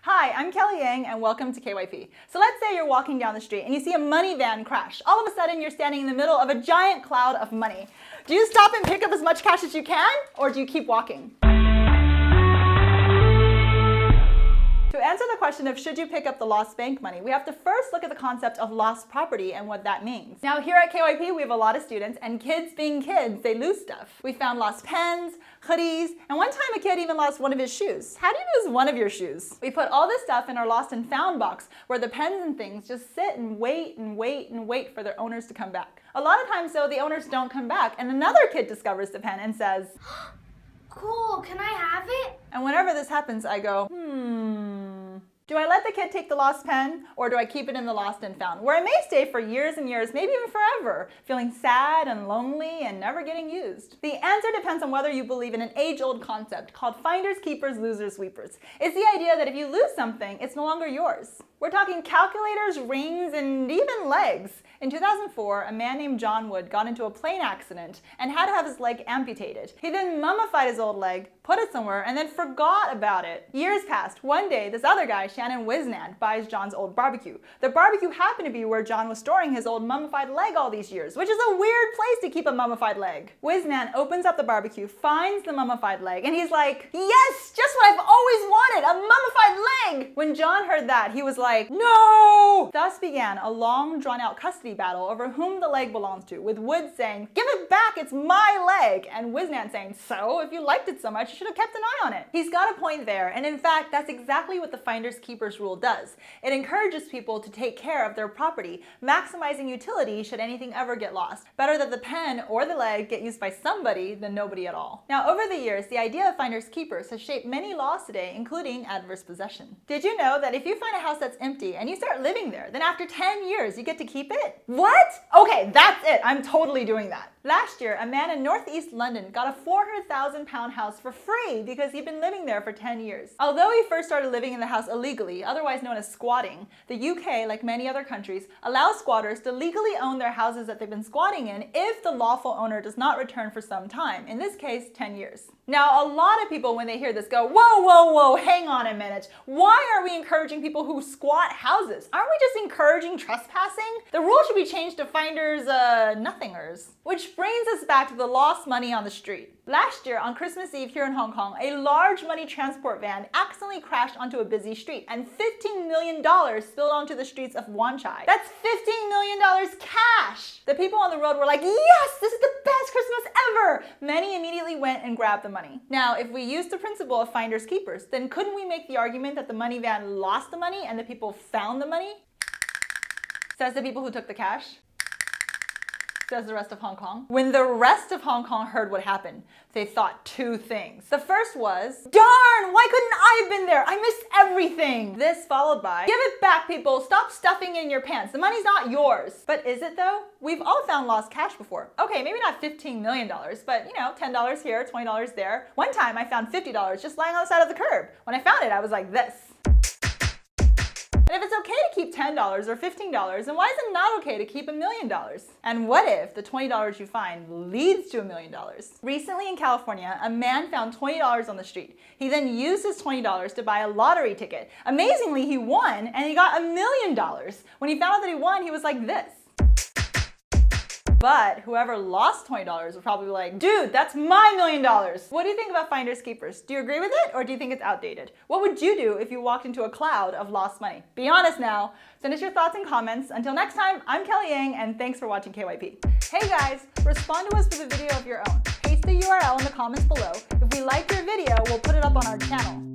Hi, I'm Kelly Yang and welcome to KYP. So let's say you're walking down the street and you see a money van crash. All of a sudden you're standing in the middle of a giant cloud of money. Do you stop and pick up as much cash as you can, or do you keep walking? To answer the question of should you pick up the lost bank money, we have to first look at the concept of lost property and what that means. Now here at KYP we have a lot of students, and kids being kids, they lose stuff. We found lost pens, hoodies, and one time a kid even lost one of his shoes. How do you lose one of your shoes? We put all this stuff in our lost and found box where the pens and things just sit and wait and wait and wait for their owners to come back. A lot of times though, the owners don't come back and another kid discovers the pen and says, "Cool, can I have it?" And whenever this happens, I go, do I let the kid take the lost pen, or do I keep it in the lost and found, where it may stay for years and years, maybe even forever, feeling sad and lonely and never getting used? The answer depends on whether you believe in an age-old concept called finders, keepers, losers, sweepers. It's the idea that if you lose something, it's no longer yours. We're talking calculators, rings, and even legs. In 2004, a man named John Wood got into a plane accident and had to have his leg amputated. He then mummified his old leg, put it somewhere, and then forgot about it. Years passed. One day, this other guy, Shannon Wisnand, buys John's old barbecue. The barbecue happened to be where John was storing his old mummified leg all these years, which is a weird place to keep a mummified leg. Wisnand opens up the barbecue, finds the mummified leg, and he's like, "Yes, just what I've always wanted, a mummified leg!" When John heard that, he was like, "No!" Thus began a long, drawn-out custody battle over whom the leg belongs to, with Wood saying, "Give it back, it's my leg," and Wisnand saying, "So, if you liked it so much, you should have kept an eye on it." He's got a point there, and in fact, that's exactly what the finders keepers rule does. It encourages people to take care of their property, maximizing utility should anything ever get lost. Better that the pen or the leg get used by somebody than nobody at all. Now, over the years, the idea of finders keepers has shaped many laws today, including adverse possession. Did you know that if you find a house that's empty and you start living there, then after 10 years, you get to keep it? What? Okay, that's it. I'm totally doing that. Last year, a man in northeast London got a 400,000-pound house for free because he'd been living there for 10 years. Although he first started living in the house illegally, otherwise known as squatting, the UK, like many other countries, allows squatters to legally own their houses that they've been squatting in if the lawful owner does not return for some time, in this case, 10 years. Now, a lot of people, when they hear this, go, whoa, whoa, whoa, hang on a minute. Why are we encouraging people who squat houses? Aren't we just encouraging trespassing? The rule should be changed to finders, nothingers. Which brings us back to the lost money on the street. Last year, on Christmas Eve here in Hong Kong, a large money transport van accidentally crashed onto a busy street, and $15 million spilled onto the streets of Wan Chai. That's $15 million cash! The people on the road were like, yes, this is the best Christmas ever! Many immediately went and grabbed the money. Now, if we use the principle of finders keepers, then couldn't we make the argument that the money van lost the money and the people found the money? Says the people who took the cash. Says the rest of Hong Kong. When the rest of Hong Kong heard what happened, they thought two things. The first was, darn, why couldn't I have been there? I missed everything. This followed by, give it back, people. Stop stuffing in your pants. The money's not yours. But is it though? We've all found lost cash before. Okay, maybe not $15 million, but you know, $10 here, $20 there. One time I found $50 just lying on the side of the curb. When I found it, I was like this. And if it's okay to keep $10 or $15, then why is it not okay to keep $1 million? And what if the $20 you find leads to $1 million? Recently in California, a man found $20 on the street. He then used his $20 to buy a lottery ticket. Amazingly, he won, and he got $1 million. When he found out that he won, he was like this. But whoever lost $20 was probably like, dude, that's my $1 million. What do you think about finders keepers? Do you agree with it, or do you think it's outdated? What would you do if you walked into a cloud of lost money? Be honest now. Send us your thoughts and comments. Until next time, I'm Kelly Yang, and thanks for watching KYP. Hey guys, respond to us with a video of your own. Paste the URL in the comments below. If we like your video, we'll put it up on our channel.